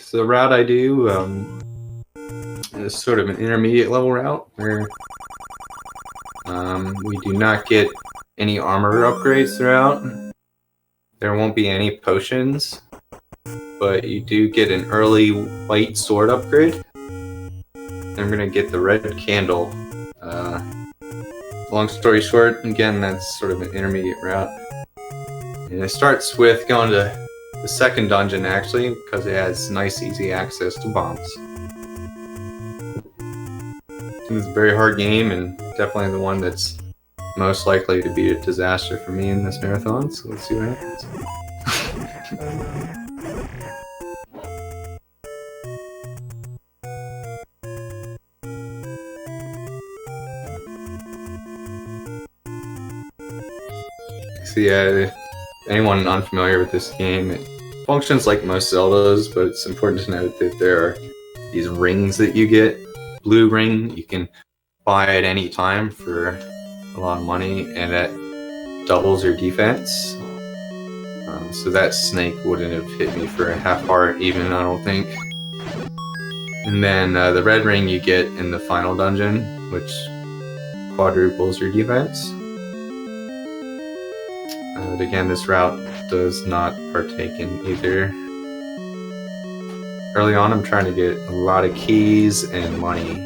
So the route I do is sort of an intermediate level route where we do not get any armor upgrades throughout. There won't be any potions, but you do get an early white sword upgrade. I'm gonna get the red candle. Long story short, again, that's sort of an intermediate route. And it starts with going to the second dungeon, actually, because it has nice, easy access to bombs. It's a very hard game, and definitely the one that's most likely to be a disaster for me in this marathon, so let's see what happens. So yeah, anyone unfamiliar with this game, it functions like most Zeldas, but it's important to note that there are these rings that you get. Blue ring you can buy at any time for a lot of money, and that doubles your defense. So that snake wouldn't have hit me for a half heart even, I don't think. And then the red ring you get in the final dungeon, which quadruples your defense. But again, this route does not partake in either. Early on, I'm trying to get a lot of keys and money.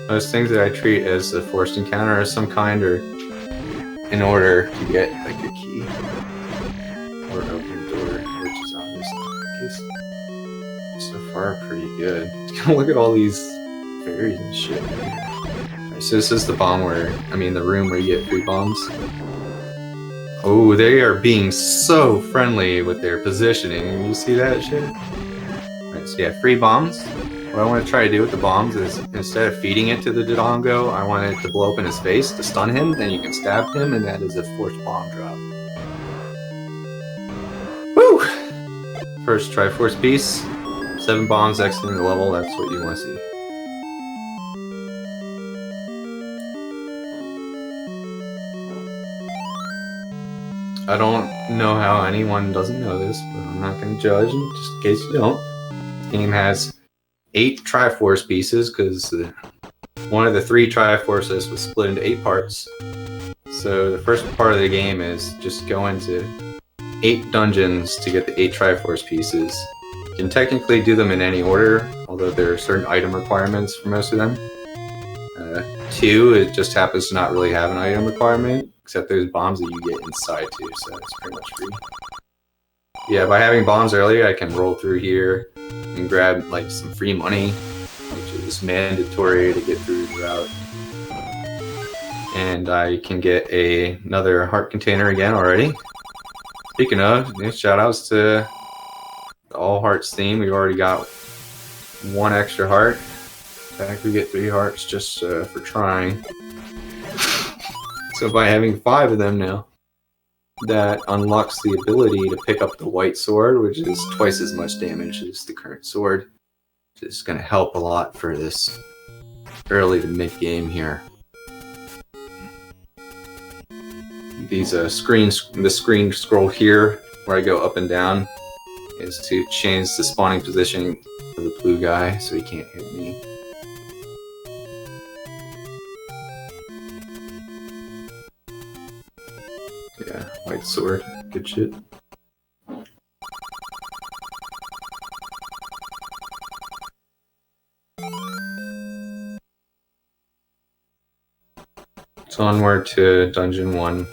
Most things that I treat as a forced encounter of some kind are in order to get like a key or an open door, which is obviously the case. So far, pretty good. Look at all these fairies and shit. Right, so this is the the room where you get free bombs. Oh, they are being so friendly with their positioning. You see that shit? Right, so yeah, free bombs. What I want to try to do with the bombs is, instead of feeding it to the Dodongo, I want it to blow up in his face to stun him, then you can stab him, and that is a forced bomb drop. Woo! First Triforce piece. 7 bombs exiting the level, that's what you want to see. I don't know how anyone doesn't know this, but I'm not going to judge, just in case you don't. This game has 8 Triforce pieces, because one of the 3 Triforces was split into 8 parts. So the first part of the game is just go into 8 dungeons to get the 8 Triforce pieces. You can technically do them in any order, although there are certain item requirements for most of them. 2, it just happens to not really have an item requirement, except there's bombs that you get inside too, so it's pretty much free. Yeah, by having bombs earlier, I can roll through here and grab like some free money, which is mandatory to get through the route. And I can get another heart container again already. Speaking of, shout outs to the All Hearts theme. We've already got 1 extra heart. In fact, we get 3 hearts just for trying. So by having 5 of them now, that unlocks the ability to pick up the white sword, which is twice as much damage as the current sword. Which is going to help a lot for this early to mid game here. These the screen scroll here, where I go up and down, is to change the spawning position of the blue guy so he can't hit me. Yeah, white sword, good shit. So onward to Dungeon 1.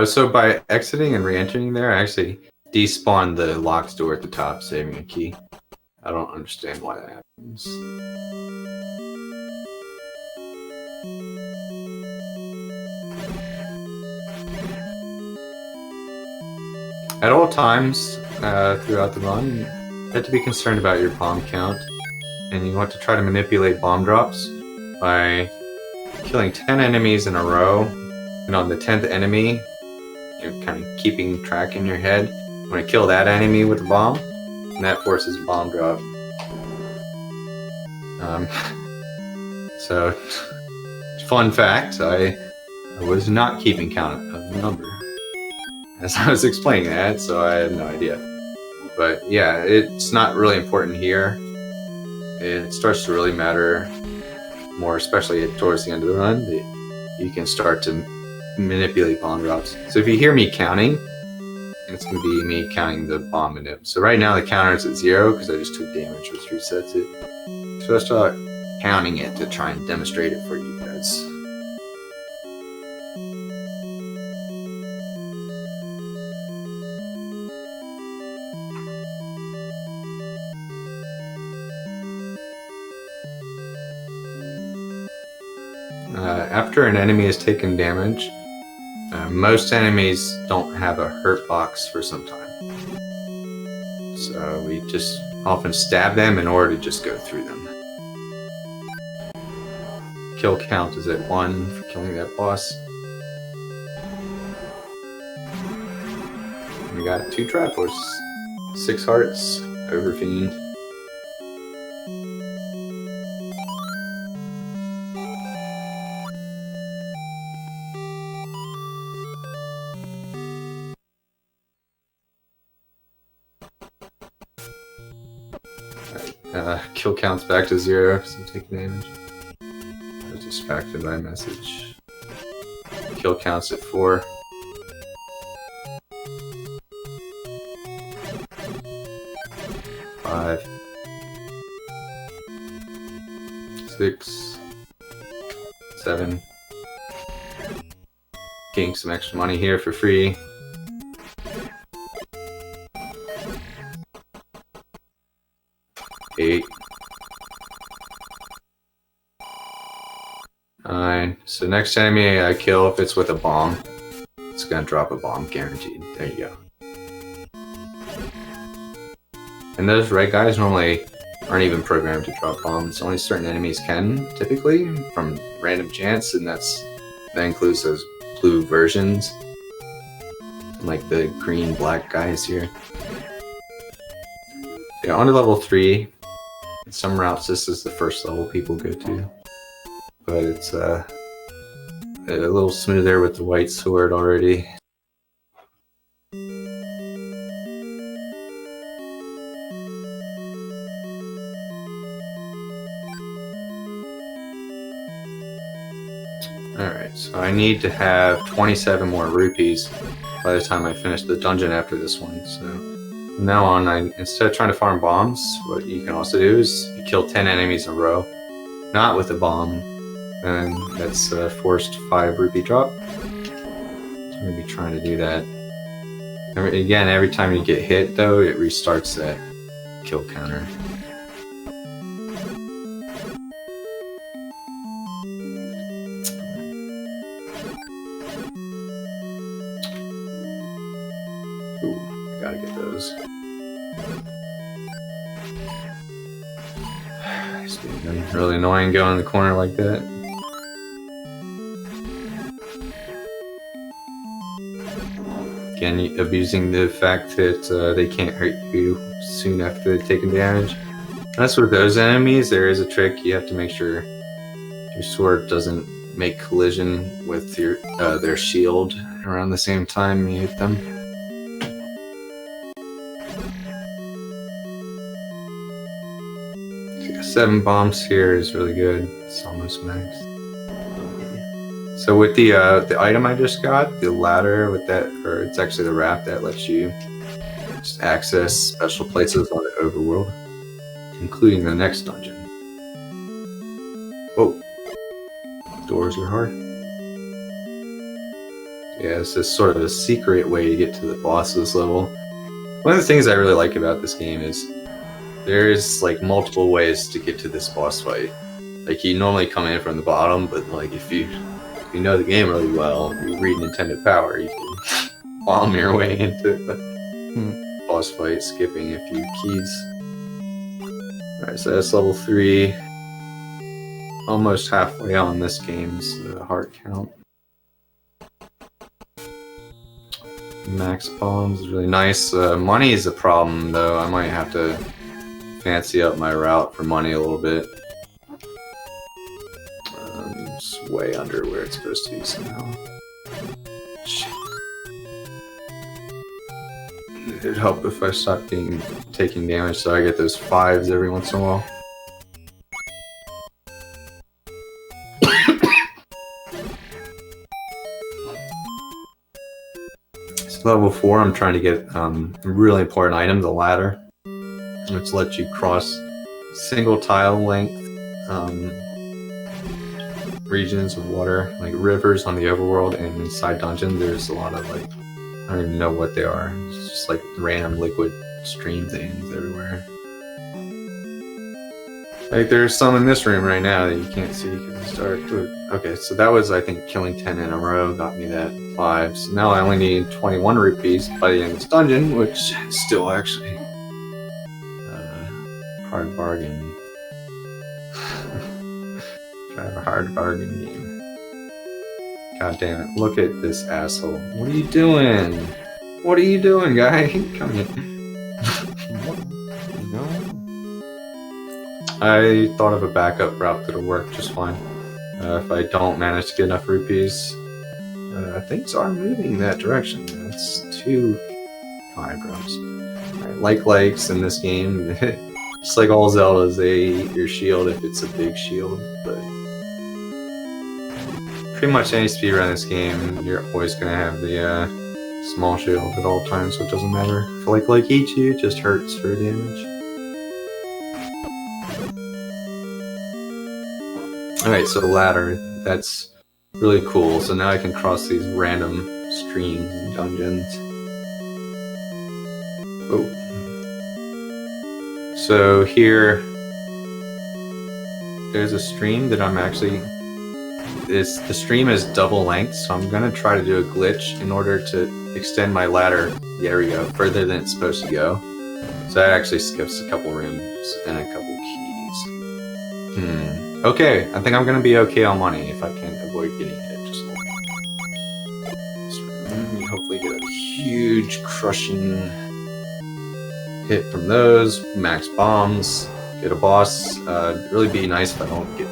So by exiting and re-entering there, I actually despawned the locked door at the top, saving a key. I don't understand why that happens. At all times throughout the run, you have to be concerned about your bomb count, and you want to try to manipulate bomb drops by killing 10 enemies in a row, and on the 10th enemy, you're kind of keeping track in your head. You want to kill that enemy with a bomb, and that forces a bomb drop. So, fun fact, I was not keeping count of the number as I was explaining that, so I had no idea. But yeah, it's not really important here. It starts to really matter more, especially towards the end of the run, that you can start to manipulate bomb drops. So if you hear me counting, it's going to be me counting the bomb manip. So right now the counter is at 0 because I just took damage, which resets it. So let's start counting it to try and demonstrate it for you guys. After an enemy has taken damage, most enemies don't have a hurt box for some time. So we just often stab them in order to just go through them. Kill count is at 1 for killing that boss. We got 2 Triforce, 6 hearts, Overfiend. Kill count's back to 0, so take damage. I was distracted by a message. Kill count's at 4. Five. 6. 7. Getting some extra money here for free. 8. 9. So next enemy I kill, if it's with a bomb, it's gonna drop a bomb guaranteed. There you go. And those red guys normally aren't even programmed to drop bombs. Only certain enemies can, typically, from random chance, and that includes those blue versions. Like the green-black guys here. Yeah, on to level 3. In some routes this is the first level people go to. But it's a little smoother with the white sword already. Alright, so I need to have 27 more rupees by the time I finish the dungeon after this one. So from now on, instead of trying to farm bombs, what you can also do is you kill 10 enemies in a row, not with a bomb. And that's a forced 5 rupee drop. I'm going to be trying to do that. Again, every time you get hit, though, it restarts that kill counter. Ooh, gotta get those. It's been really annoying going in the corner like that. Again, abusing the fact that they can't hurt you soon after they've taken damage. That's with those enemies, there is a trick. You have to make sure your sword doesn't make collision with their shield around the same time you hit them. So 7 bombs here is really good. It's almost max. So with the item I just got, the ladder with that, or it's actually the wrap that lets you just access special places on the overworld, including the next dungeon. Whoa. Doors are hard. Yeah, this is sort of a secret way to get to the boss of this level. One of the things I really like about this game is there's like multiple ways to get to this boss fight. Like you normally come in from the bottom, but like if you know the game really well, you read Nintendo Power, you can bomb your way into the boss fight, skipping a few keys. Alright, so that's level 3. Almost halfway on this game's heart count. Max bombs is really nice. Money is a problem though. I might have to fancy up my route for money a little bit. It's way under where it's supposed to be somehow. Shit. It'd help if I stopped taking damage so I get those 5s every once in a while. Level 4, I'm trying to get a really important item, the ladder, which lets you cross single tile length regions of water, like rivers on the overworld, and inside dungeons there's a lot of like, I don't even know what they are, it's just like random liquid stream things everywhere. Like there's some in this room right now that you can't see because it's dark. Okay, so that was, I think, killing 10 in a row got me that 5. So now I only need 21 rupees by the end of this dungeon, which is still actually hard bargain. Try to have a hard bargain game. God damn it! Look at this asshole. What are you doing? What are you doing, guy? Come here. I thought of a backup route that'll work just fine. If I don't manage to get enough rupees, things are moving that direction. That's 2 5 drops. Right, like likes in this game, just like all Zeldas, they eat your shield if it's a big shield. But pretty much any speedrun in this game, you're always gonna have the small shield at all times, so it doesn't matter. If like eats you, it just hurts for damage. Alright, so the ladder, that's really cool. So now I can cross these random streams and dungeons. Oh. So here, there's a stream that I'm actually... the stream is double length, so I'm going to try to do a glitch in order to extend my ladder, there we go, further than it's supposed to go. So that actually skips a couple rooms and a couple keys. Okay, I think I'm gonna be okay on money if I can avoid getting hit just a little bit. Hopefully get a huge crushing hit from those. Max bombs, get a boss. Really be nice if I don't get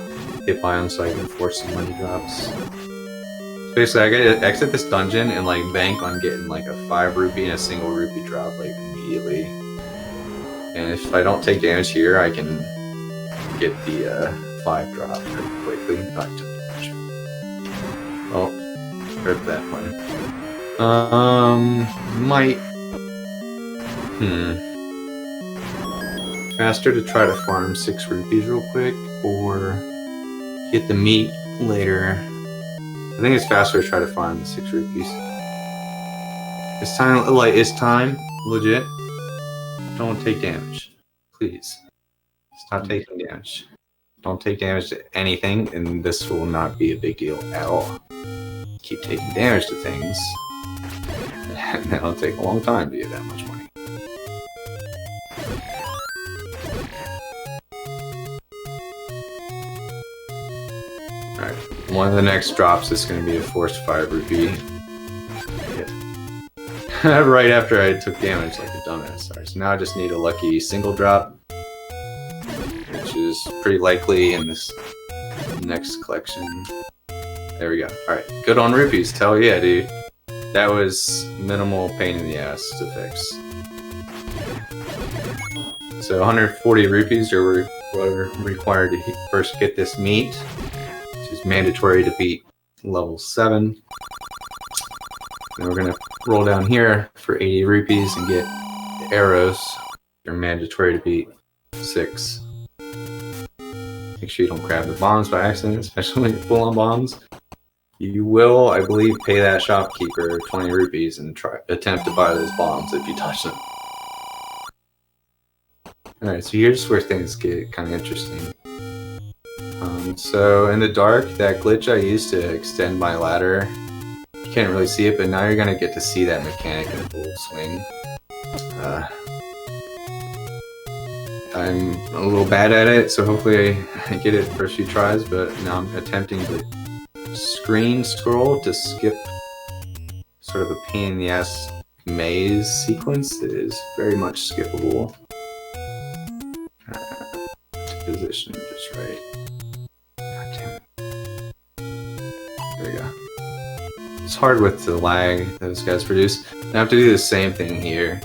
hit by them so I can force some money drops. Basically, I gotta exit this dungeon and like bank on getting like a 5 rupee and a single rupee drop like immediately. And if I don't take damage here, I can get the 5 drop pretty quickly. Oh, I took damage. Oh, hurt that one. Might. Faster to try to farm 6 rupees real quick, or get the meat later. I think it's faster to try to farm the 6 rupees. It's time, like, it's time, legit. Don't take damage, please. Stop taking damage. Don't take damage to anything, and this will not be a big deal at all. Keep taking damage to things, and that'll take a long time to get that much money. Alright, one of the next drops is going to be a forced 5 rupee. Right after I took damage like a dumbass. Alright, so now I just need a lucky single drop, which is pretty likely in this next collection. There we go. Alright, good on rupees. Hell yeah, dude. That was minimal pain in the ass to fix. So 140 rupees are what are required to first get this meat, which is mandatory to beat level 7. Then we're going to roll down here for 80 rupees and get the arrows. They're mandatory to beat 6. Make sure you don't grab the bombs by accident, especially when you're full on bombs. You will, I believe, pay that shopkeeper 20 rupees and attempt to buy those bombs if you touch them. Alright, so here's where things get kind of interesting. So in the dark, that glitch I used to extend my ladder, you can't really see it, but now you're gonna get to see that mechanic in full swing. I'm a little bad at it, so hopefully I get it first few tries, but now I'm attempting to screen scroll to skip sort of a pain in the ass maze sequence that is very much skippable. To position just right. God damn it. There we go. It's hard with the lag those guys produce. I have to do the same thing here.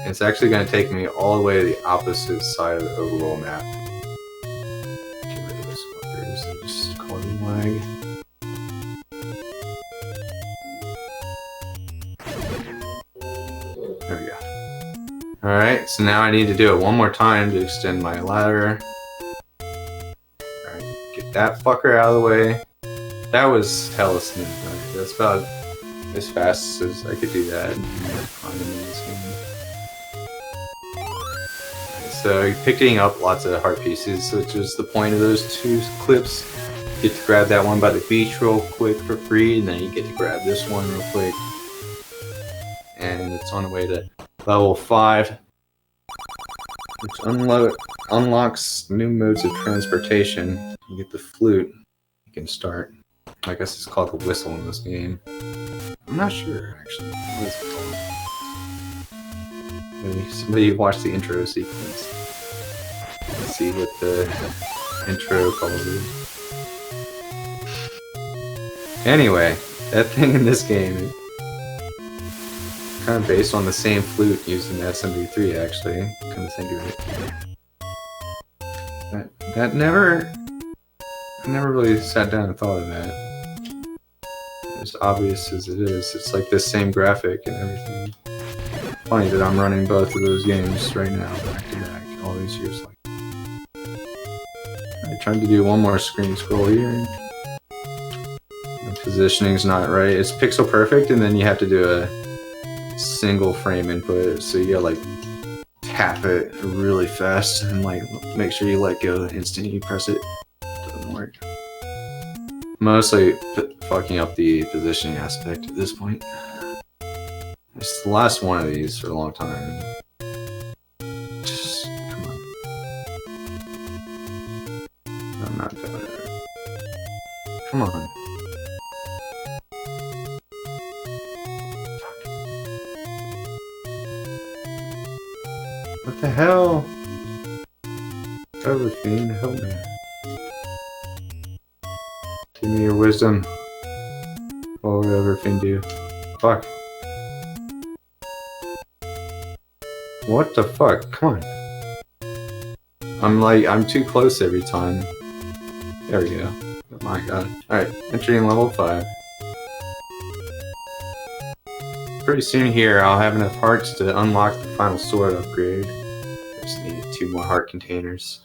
It's actually going to take me all the way to the opposite side of the overall map. Get rid of this fuckers and just call it lag. There we go. Alright, so now I need to do it one more time to extend my ladder. Alright, get that fucker out of the way. That was hella smooth. Right? That's about as fast as I could do that. So you're picking up lots of heart pieces, which is the point of those two clips. You get to grab that one by the beach real quick for free, and then you get to grab this one real quick. And it's on the way to level 5, which unlocks new modes of transportation. You get the flute, you can start. I guess it's called the whistle in this game. I'm not sure, actually. What is it called? Maybe somebody watched the intro sequence. Let's see what the intro calls it. Anyway, that thing in this game is kind of based on the same flute used in SMB3, actually. Come to think of it. That I never really sat down and thought of that. As obvious as it is, it's like the same graphic and everything. Funny that I'm running both of those games right now, back to back, all these years. Like, I'm trying to do one more screen scroll here. The positioning's not right. It's pixel perfect, and then you have to do a single frame input, so you gotta like tap it really fast and like make sure you let go the instant you press it. Doesn't work. Mostly fucking up the positioning aspect at this point. It's the last one of these for a long time. Just, come on. I'm not doing it. Come on. Fuck. What the hell? Overfiend, help me. Give me your wisdom. What would Overfiend do? Fuck. What the fuck? Come on. I'm too close every time. There we go. Oh my god. Alright, entering level 5. Pretty soon here, I'll have enough hearts to unlock the final sword upgrade. I just need 2 more heart containers.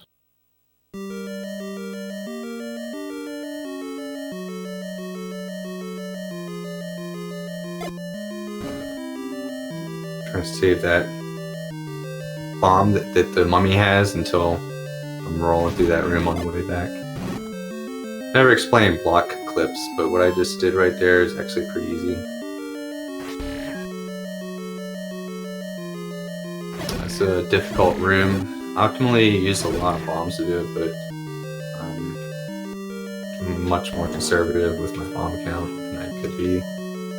Trying to save that bomb that the mummy has until I'm rolling through that room on the way back. Never explained block clips, but what I just did right there is actually pretty easy. It's a difficult room. Optimally, use a lot of bombs to do it, but I'm much more conservative with my bomb count than I could be,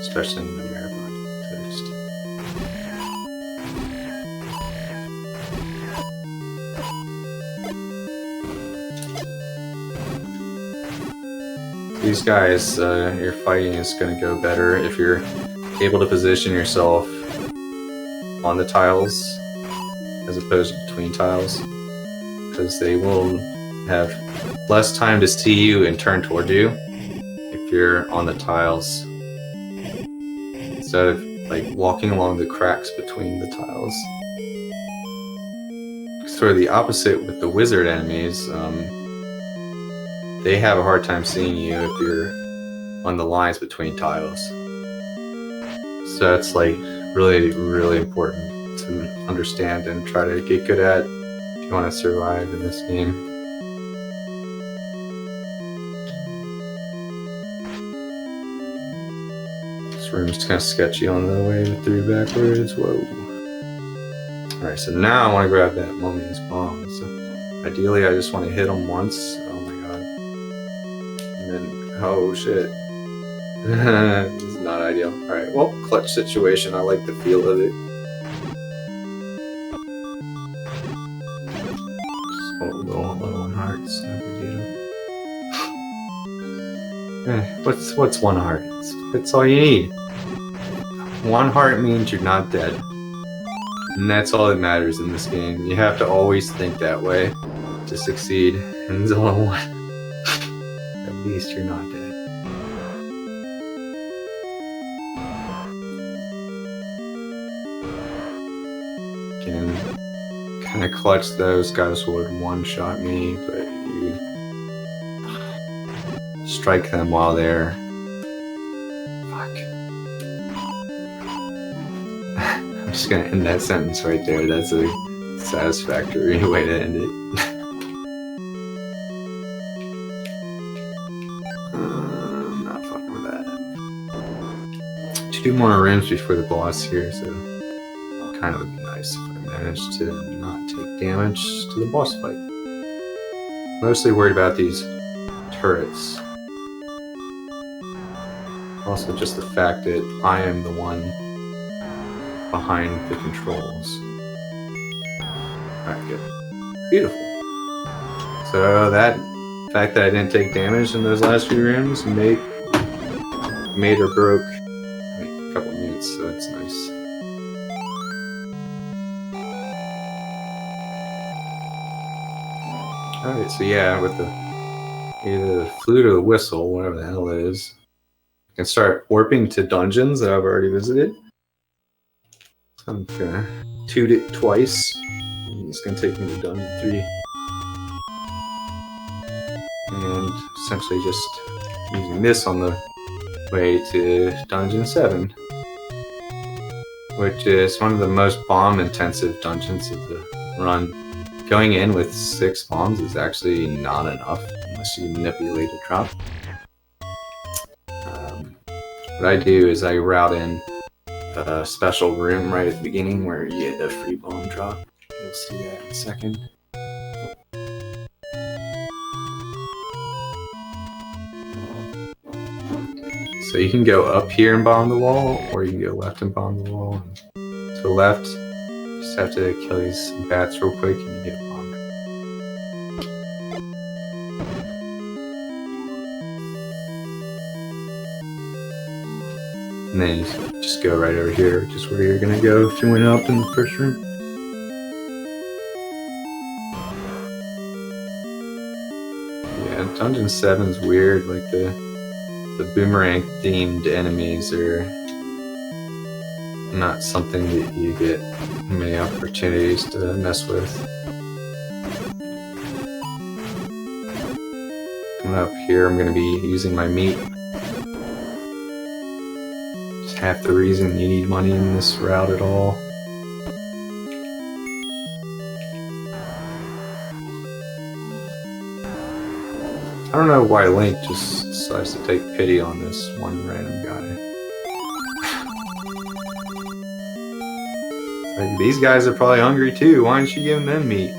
especially in the marathon context. These guys you're fighting is going to go better if you're able to position yourself on the tiles as opposed to between tiles, because they will have less time to see you and turn toward you if you're on the tiles instead of like walking along the cracks between the tiles. Sort of the opposite with the wizard enemies. They have a hard time seeing you if you're on the lines between tiles. So it's like really, really important to understand and try to get good at if you want to survive in this game. This room's kind of sketchy on the way through backwards. Whoa. Alright, so now I want to grab that mummy's bomb. So ideally, I just want to hit them once. Oh my god. And then, oh shit. This is not ideal. Alright, well, clutch situation. I like the feel of it. Just hold a little low on hearts. No big deal. What's one heart? That's all you need. One heart means you're not dead. And that's all that matters in this game. You have to always think that way to succeed. And it's only one. At least you're not dead. Can kind of clutch those guys would one-shot me, but you strike them while they're... Fuck. I'm just gonna end that sentence right there. That's a satisfactory way to end it. I'm not fucking with that. 2 more rooms before the boss here, so kind of would be nice if I managed to not take damage to the boss fight. Mostly worried about these turrets. Also just the fact that I am the one behind the controls. Alright, good. Beautiful. So that fact that I didn't take damage in those last few rooms made or broke a couple minutes, so that's nice. Alright, so yeah, with either the flute or the whistle, whatever the hell it is, I can start warping to dungeons that I've already visited. So I'm gonna toot it twice. And it's gonna take me to dungeon 3. And essentially just using this on the way to dungeon 7. Which is one of the most bomb-intensive dungeons of the run. Going in with 6 bombs is actually not enough unless you manipulate a drop. What I do is I route in a special room right at the beginning where you get a free bomb drop. You'll see that in a second. So you can go up here and bomb the wall, or you can go left and bomb the wall. To the left, you just have to kill these bats real quick and you get bombed. And then you just go right over here, which is where you're gonna go if you went up in the first room. Yeah, Dungeon 7's weird, like the boomerang themed enemies are not something that you get many opportunities to mess with. Coming up here, I'm gonna be using my meat. Half the reason you need money in this route at all. I don't know why Link just decides to take pity on this one random guy. Like, these guys are probably hungry too, why aren't you giving them meat?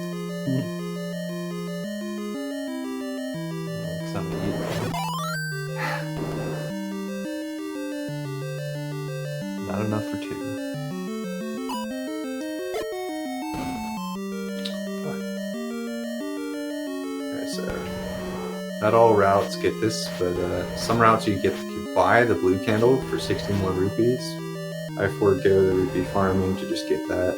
Something to eat. Not enough for 2. Okay, so not all routes get this, but some routes you buy the blue candle for 60 more rupees. I forego the rupee farming to just get that.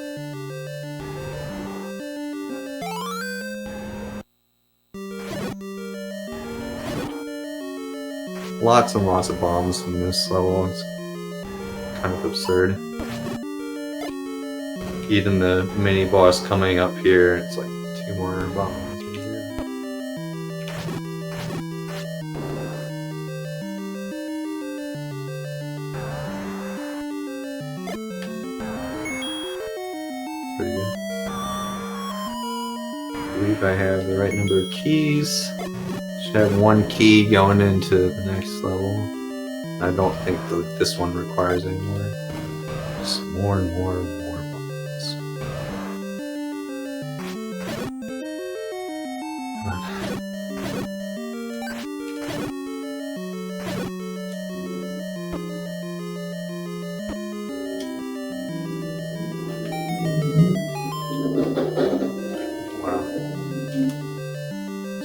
Lots and lots of bombs in this level. It's kind of absurd. Even the mini boss coming up here, it's like 2 more bombs. believe I have the right number of keys. Should have one key going into the next level. I don't think this one requires any more. Just more and more and more buttons.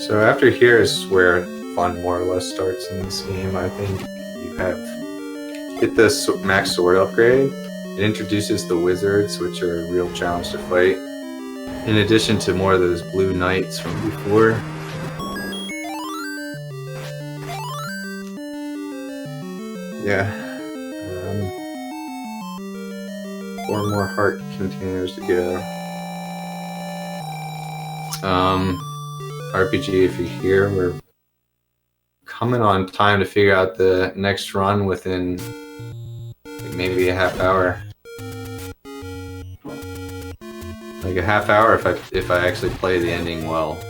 So after here is where fun more or less starts in this game. I think you have hit the max sword upgrade. It introduces the wizards, which are a real challenge to fight. In addition to more of those blue knights from before. Yeah. 4 more heart containers to go. RPG, if you're here, we're coming on time to figure out the next run within maybe a half hour. Like a half hour if I actually play the ending well.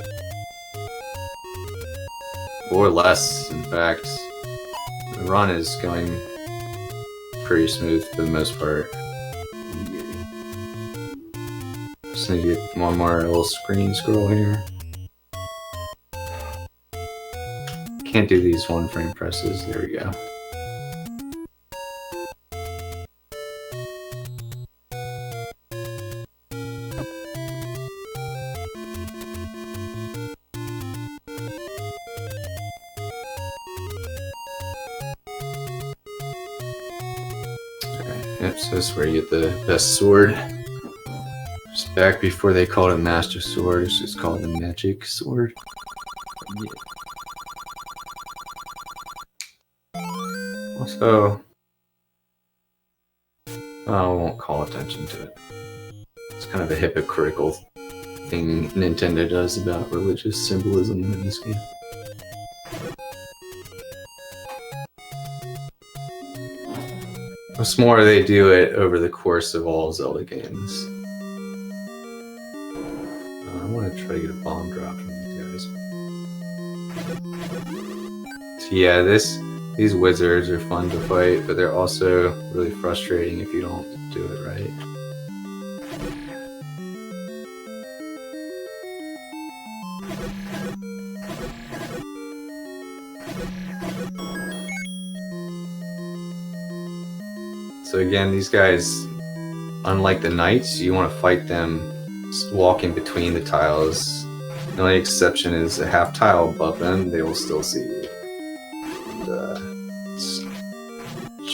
Or less, in fact. The run is going pretty smooth for the most part. Just need to get one more little screen scroll here. Can't do these 1-frame presses. There we go. Yep, so that's where you get the best sword. Just back before they called it Master Sword, it's just called the Magic Sword. Also, I won't call attention to it. It's kind of a hypocritical thing Nintendo does about religious symbolism in this game. What's more, they do it over the course of all Zelda games. I want to try to get a bomb drop from these guys. So yeah, these wizards are fun to fight, but they're also really frustrating if you don't do it right. So again, these guys, unlike the knights, you want to fight them walking between the tiles. The only exception is a half tile above them, they will still see you. And, it's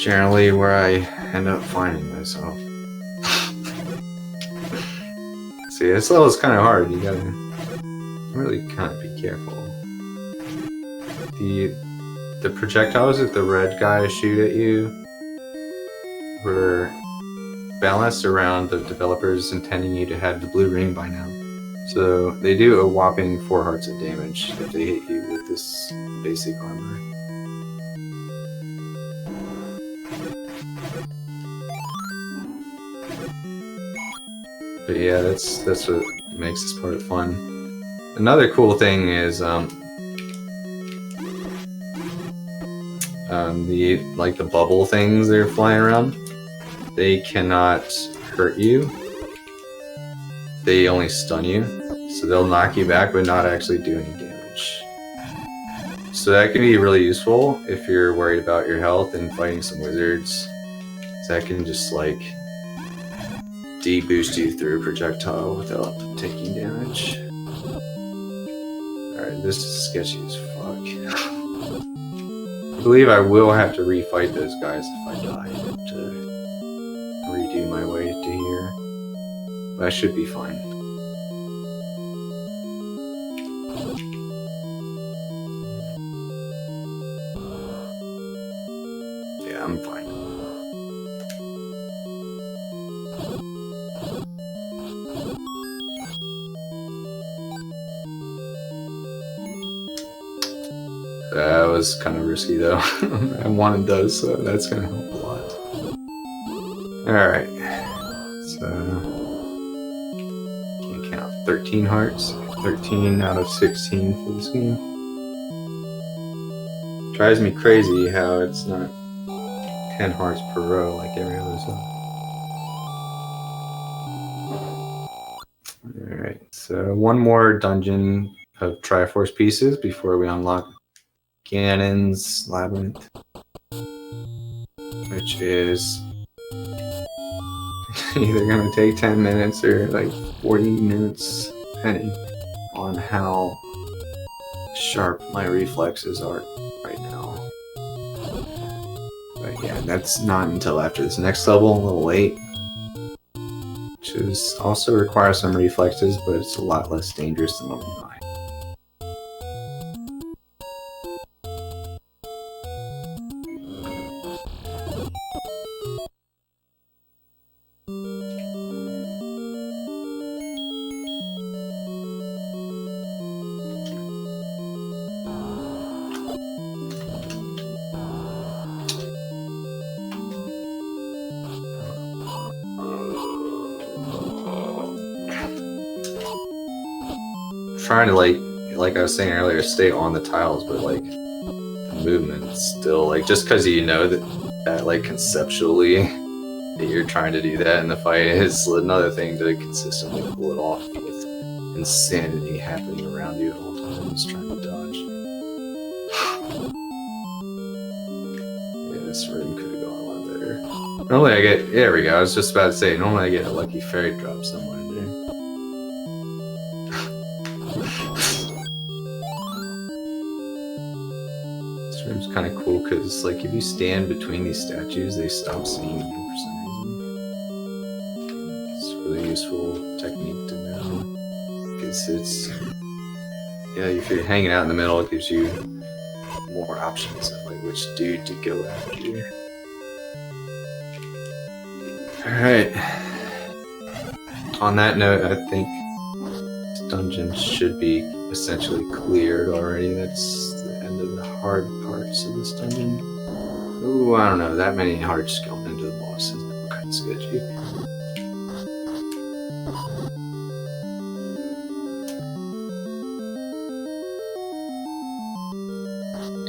generally where I end up finding myself. See, this level is kind of hard, you gotta really kind of be careful. The projectiles that the red guys shoot at you were balanced around the developers intending you to have the blue ring by now. So they do a whopping 4 hearts of damage if they hit you with this basic armor. But yeah, that's what makes this part fun. Another cool thing is the bubble things that are flying around. They cannot hurt you. They only stun you. So they'll knock you back but not actually do any damage. So that can be really useful if you're worried about your health and fighting some wizards. So that can just like de-boost you through a projectile without taking damage. Alright, this is sketchy as fuck. I believe I will have to refight those guys if I die to redo my way to here. But I should be fine. Yeah, I'm fine. That was kind of risky though. I wanted those, so that's gonna help a lot. Alright. So can't count 13 hearts. 13 out of 16 for this game. Drives me crazy how it's not 10 hearts per row like every other zone. Alright, so one more dungeon of Triforce pieces before we unlock Ganon's Labyrinth, which is either going to take 10 minutes or like 40 minutes, depending on how sharp my reflexes are right now. But yeah, that's not until after this next level, a little late. Which is also requires some reflexes, but it's a lot less dangerous than level 9. Trying to like I was saying earlier, stay on the tiles, but like the movement still like just because you know that like conceptually that you're trying to do that in the fight is another thing to consistently pull it off with insanity happening around you at all times trying to dodge. Yeah, this room could have gone a lot better. Normally I get there we go. I was just about to say normally I get a lucky fairy drop somewhere in there. This room's kind of cool because, like, if you stand between these statues, they stop seeing you for some reason. It's a really useful technique to know because it's if you're hanging out in the middle, it gives you more options of like which dude to go after. All right. On that note, I think this dungeon should be essentially cleared already. That's the end of the hard parts of this dungeon. Ooh, I don't know. That many hearts going into the boss is kind of sketchy.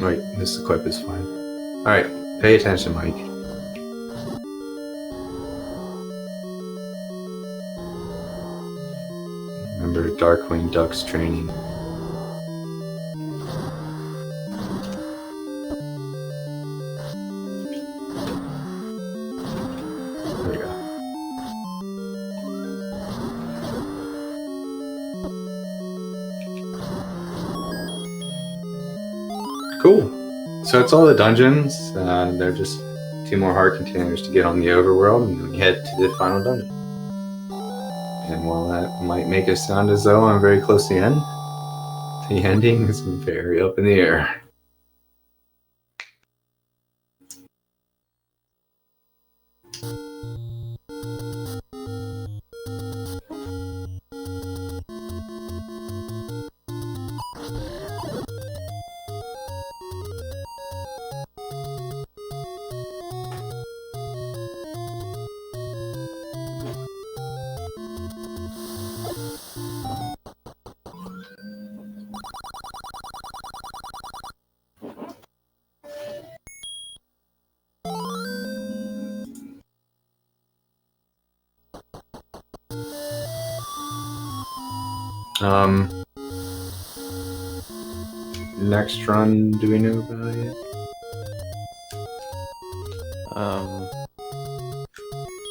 Wait, this equip is fine. Alright, pay attention, Mike. Remember Darkwing Duck's training. There we go. Cool. So it's all the dungeons. They're just 2 more heart containers to get on the overworld, and then we head to the final dungeon. And while that might make it sound as though I'm very close to the end, the ending is very up in the air. Next run, do we know about it? I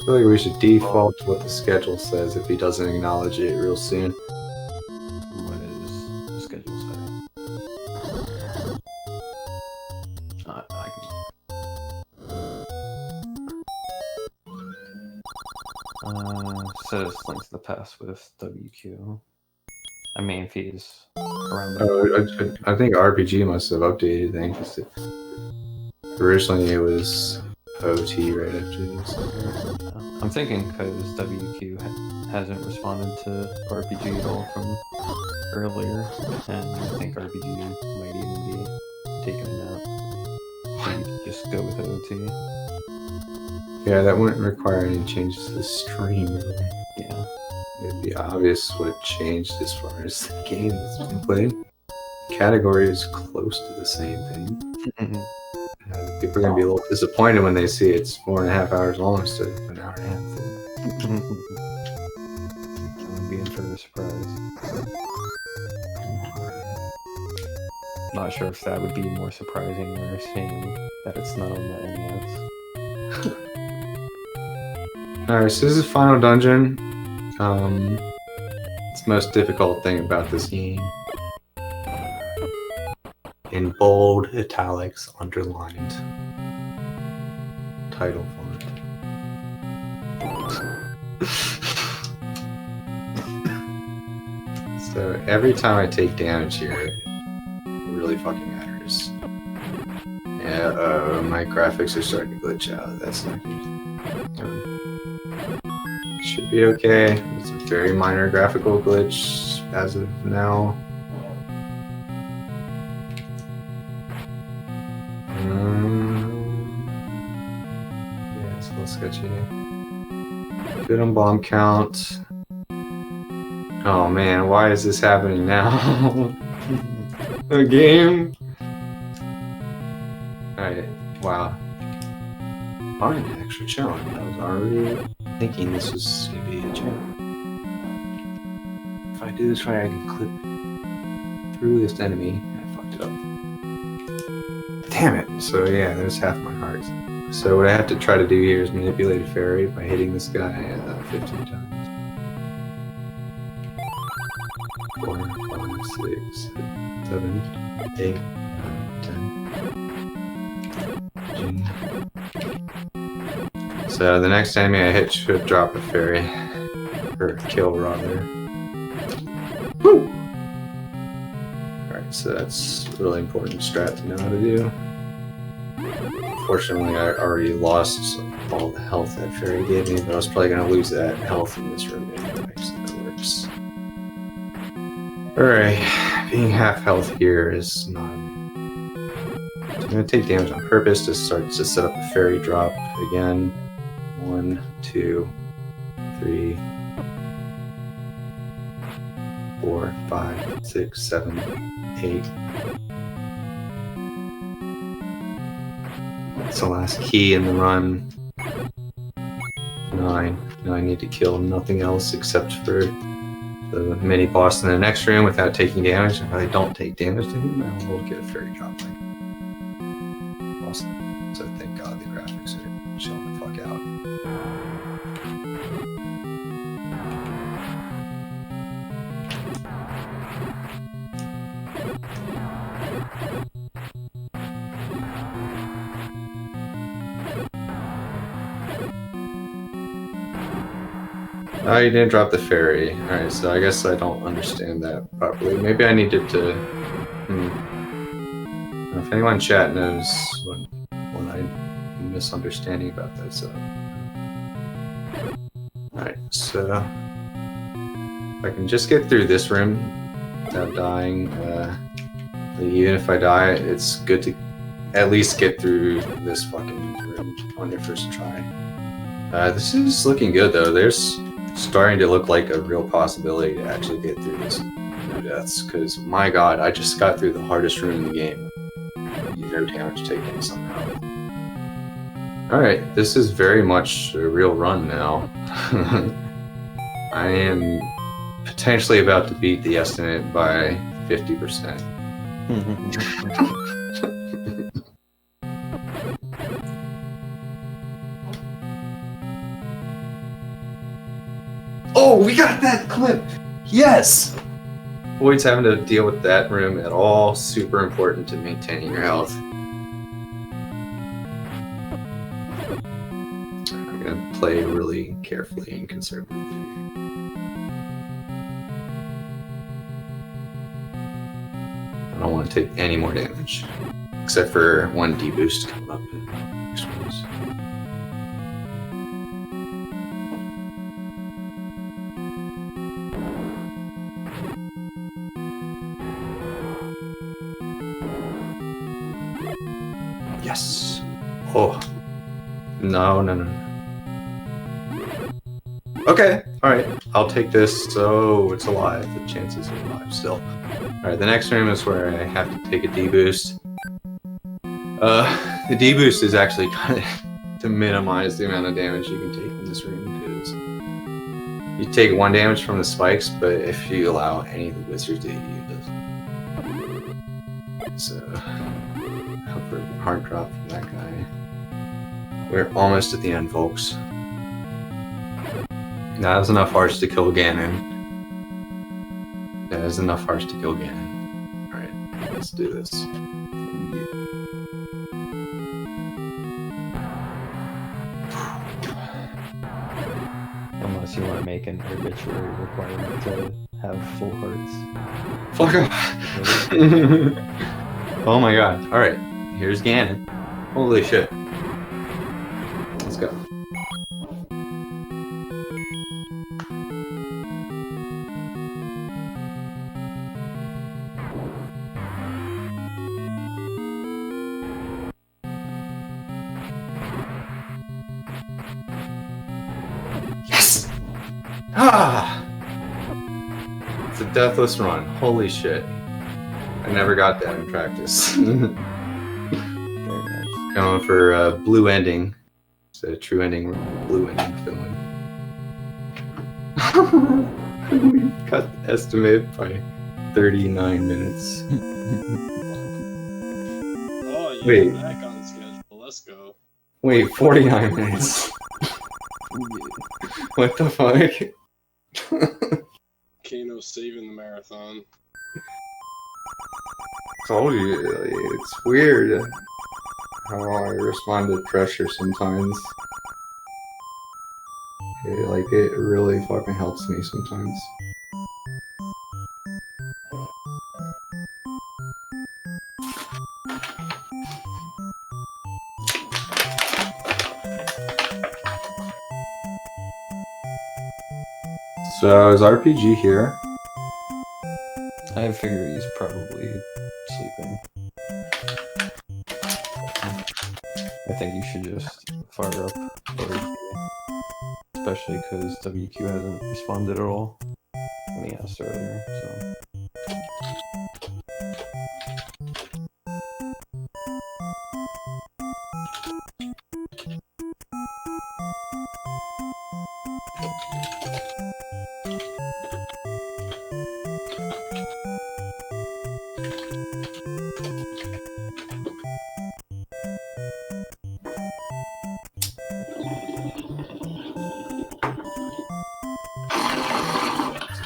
feel like we should default to what the schedule says if he doesn't acknowledge it real soon. What is the schedule say? I can... says links to the past with WQ. I mean, if he's around the... I think RPG must have updated things. Originally it was OT right after this. I'm thinking because WQ hasn't responded to RPG at all from earlier, and I think RPG might even be taking it out. Just go with OT. Yeah, that wouldn't require any changes to the stream, really. Yeah. It'd be obvious what changed as far as the game that's been played. Category is close to the same thing. People are going to be a little disappointed when they see it's 4.5 hours long instead of an hour and a half. I'm being for a surprise. Not sure if that would be more surprising or saying that it's not on the NES. Alright, so this is Final Dungeon. It's the most difficult thing about this game. In bold, italics, underlined. Title font. So every time I take damage here, it really fucking matters. Yeah, my graphics are starting to glitch out. That's not good. Should be okay. It's a very minor graphical glitch as of now. Yeah, it's a little sketchy. Good on bomb count. Oh man, why is this happening now? The game? Alright, wow. Fine, extra challenge. I was already thinking this was gonna be a challenge. If I do this right, I can clip through this enemy. I fucked it up. Damn it! So yeah, there's half my heart. So what I have to try to do here is manipulate a fairy by hitting this guy 15 times. 4, 5, 6, 7, 8, 9, 10. So the next enemy I hit should drop a fairy. Or kill, rather. Woo! Alright, so that's a really important strat to know how to do. Unfortunately, I already lost all the health that fairy gave me, but I was probably going to lose that health in this room anyway, so that works. Alright, being half health here is not... I'm going to take damage on purpose to start to set up a fairy drop again. 1, 2, 3, 4, 5, 6, 7, 8. That's the last key in the run. 9. Now I need to kill nothing else except for the mini boss in the next room without taking damage. If I don't take damage to him, I will get a fairy drop. Awesome. So thank God the graphics are chilling the fuck out. Oh, you didn't drop the fairy. Alright, so I guess I don't understand that properly. Maybe I needed to... If anyone in chat knows what I'm misunderstanding about that, so... Alright, so... If I can just get through this room without dying, even if I die, it's good to at least get through this fucking room on your first try. This is looking good, though. There's starting to look like a real possibility to actually get through this no deaths, because my god, I just got through the hardest room in the game. No damage taken somehow. Alright, this is very much a real run now. I am potentially about to beat the estimate by 50%. Oh, we got that clip! Yes! Avoids having to deal with that room at all. Super important to maintaining your health. I'm gonna play really carefully and conservatively. I don't want to take any more damage. Except for one deboost coming up in next ones. Yes. Oh. No. Okay. All right. I'll take this. So it's alive. The chances are alive still. Alright, the next room is where I have to take a deboost. The deboost is actually kind of to minimize the amount of damage you can take in this room, because you take 1 damage from the spikes, but if you allow any of the wizards to hit you, it doesn't. So, hope for a hard drop from that guy. We're almost at the end, folks. That was enough hearts to kill Ganon. That is enough hearts to kill Ganon. Alright, let's do this. Unless you want to make an arbitrary requirement to have full hearts. Fuck off! Oh my god. Alright, here's Ganon. Holy shit. Let's go. Yes! Ah! It's a deathless run. Holy shit. I never got that in practice. Very nice. Going for blue ending. It's a true ending, blue ending filling. We cut the estimate by 39 minutes. Oh, you're Wait. back on schedule. Let's go. Wait, 49 minutes. What the fuck? Kano saving the marathon. Told you, it's weird how I respond to pressure sometimes. It really fucking helps me sometimes. So is RPG here? I figure he's probably sleeping. I think you should just fire up RDM, especially because WQ hasn't responded at all when he asked earlier. So.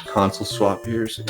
Console swap here. So